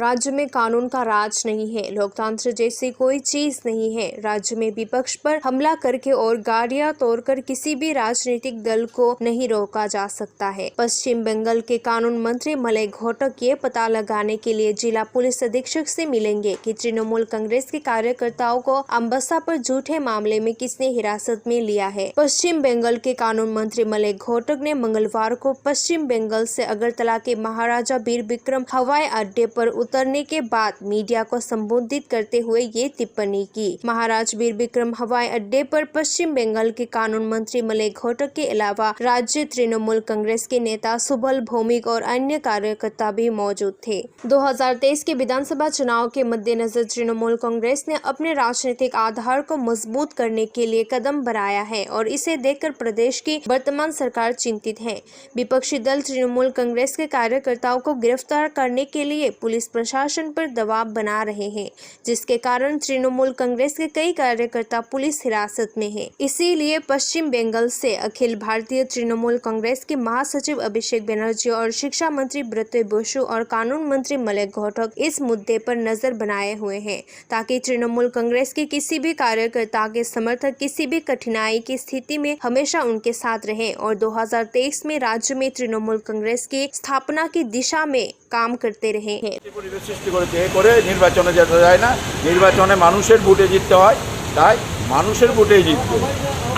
राज्य में कानून का राज नहीं है, लोकतंत्र जैसी कोई चीज नहीं है। राज्य में विपक्ष पर हमला करके और गाड़ियां तोड़कर किसी भी राजनीतिक दल को नहीं रोका जा सकता है। पश्चिम बंगाल के कानून मंत्री मलय घोटक ये पता लगाने के लिए जिला पुलिस अधीक्षक से मिलेंगे कि तृणमूल कांग्रेस के कार्यकर्ताओं को अम्बासा पर झूठे मामले में किसने हिरासत में लिया है। पश्चिम बंगाल के कानून मंत्री मलय घोटक ने मंगलवार को पश्चिम बंगाल से अगरतला के महाराजा वीर विक्रम हवाई अड्डे पर उतरने के बाद मीडिया को संबोधित करते हुए ये टिप्पणी की। महाराज वीर विक्रम हवाई अड्डे पर पश्चिम बंगाल के कानून मंत्री मलय घोटक के अलावा राज्य तृणमूल कांग्रेस के नेता सुबल भौमिक और अन्य कार्यकर्ता भी मौजूद थे। 2023 के विधानसभा चुनाव के मद्देनजर तृणमूल कांग्रेस ने अपने राजनीतिक आधार को मजबूत करने के लिए कदम बढ़ाया है और इसे देखकर प्रदेश की वर्तमान सरकार चिंतित है। विपक्षी दल तृणमूल कांग्रेस के कार्यकर्ताओं को गिरफ्तार करने के लिए पुलिस प्रशासन पर दबाव बना रहे हैं, जिसके कारण तृणमूल कांग्रेस के कई कार्यकर्ता पुलिस हिरासत में हैं। इसीलिए पश्चिम बंगाल से अखिल भारतीय तृणमूल कांग्रेस के महासचिव अभिषेक बनर्जी और शिक्षा मंत्री ब्रत बसु और कानून मंत्री मलय घोटक इस मुद्दे पर नजर बनाए हुए हैं, ताकि तृणमूल कांग्रेस के किसी भी कार्यकर्ता के समर्थक किसी भी कठिनाई की स्थिति में हमेशा उनके साथ रहे और 2023 में राज्य में तृणमूल कांग्रेस की स्थापना की दिशा में काम करते रहे हैं। পরিবেশ সৃষ্টি করে নির্বাচনে যেতে যায় না, নির্বাচনে মানুষের ভোটে জিততে হয়, তাই মানুষের ভোটেই জিতবে।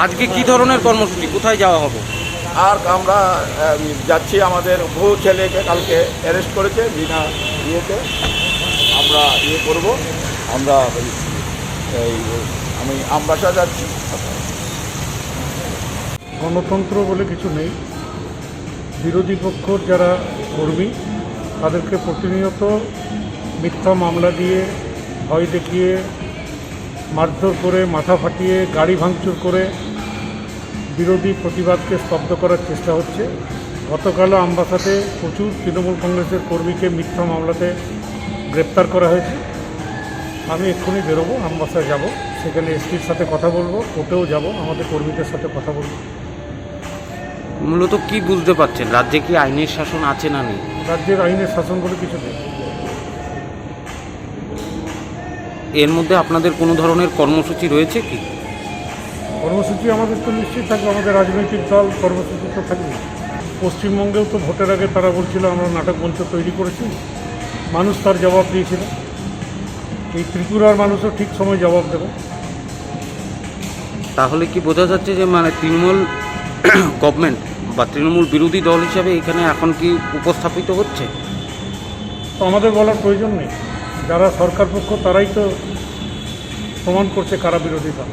আজকে কি ধরনের কর্মসূচি, কোথায় যাওয়া হবে? আর আমরা যাচ্ছি, আমাদের বহু ছেলেকে কালকে অ্যারেস্ট করেছে বিনা ইয়েতে। আমরা করব, আমরা আমি আমবাসা যাচ্ছি। গণতন্ত্র বলে কিছু নেই। বিরোধী পক্ষর যারা কর্মী তাদেরকে প্রতিনিয়ত মিথ্যা মামলা দিয়ে, ভয় দেখিয়ে, মারধর করে, মাথা ফাটিয়ে, গাড়ি ভাঙচুর করে বিরোধী প্রতিবাদকে স্তব্ধ করার চেষ্টা হচ্ছে। গতকালও আমবাসাতে প্রচুর তৃণমূল কংগ্রেসের কর্মীকে মিথ্যা মামলাতে গ্রেপ্তার করা হয়েছে। আমি এক্ষুনি বেরোবো, আমবাসা যাব, সেখানে এসপির সাথে কথা বলবো, কোর্টেও যাব, আমাদের কর্মীদের সাথে কথা বলবো। মূলত কি বুঝতে পারছেন, রাজ্যে কি আইনের শাসন আছে না নেই? রাজ্যের আইনের শাসন বলে কিছু নেই। এর মধ্যে আপনাদের কোনো ধরনের কর্মসূচি রয়েছে কি? কর্মসূচি আমাদের তো নিশ্চয়ই থাকবে, আমাদের রাজনৈতিক দল কর্মসূচি তো থাকবে। পশ্চিমবঙ্গেও তো ভোটের আগে তারা বলছিল আমরা নাটক মঞ্চ তৈরি করেছি, মানুষ তার জবাব দিয়েছিল। এই ত্রিপুরার মানুষও ঠিক সময় জবাব দেবে। তাহলে কি বোঝা যাচ্ছে যে মানে তৃণমূল গভর্নমেন্ট বা তৃণমূল বিরোধী দল হিসাবে এখানে এখন কি উপস্থাপিত হচ্ছে? তো আমাদের বলার প্রয়োজন নেই, যারা সরকার পক্ষ তারাই তো প্রমাণ করছে কারা বিরোধী দল।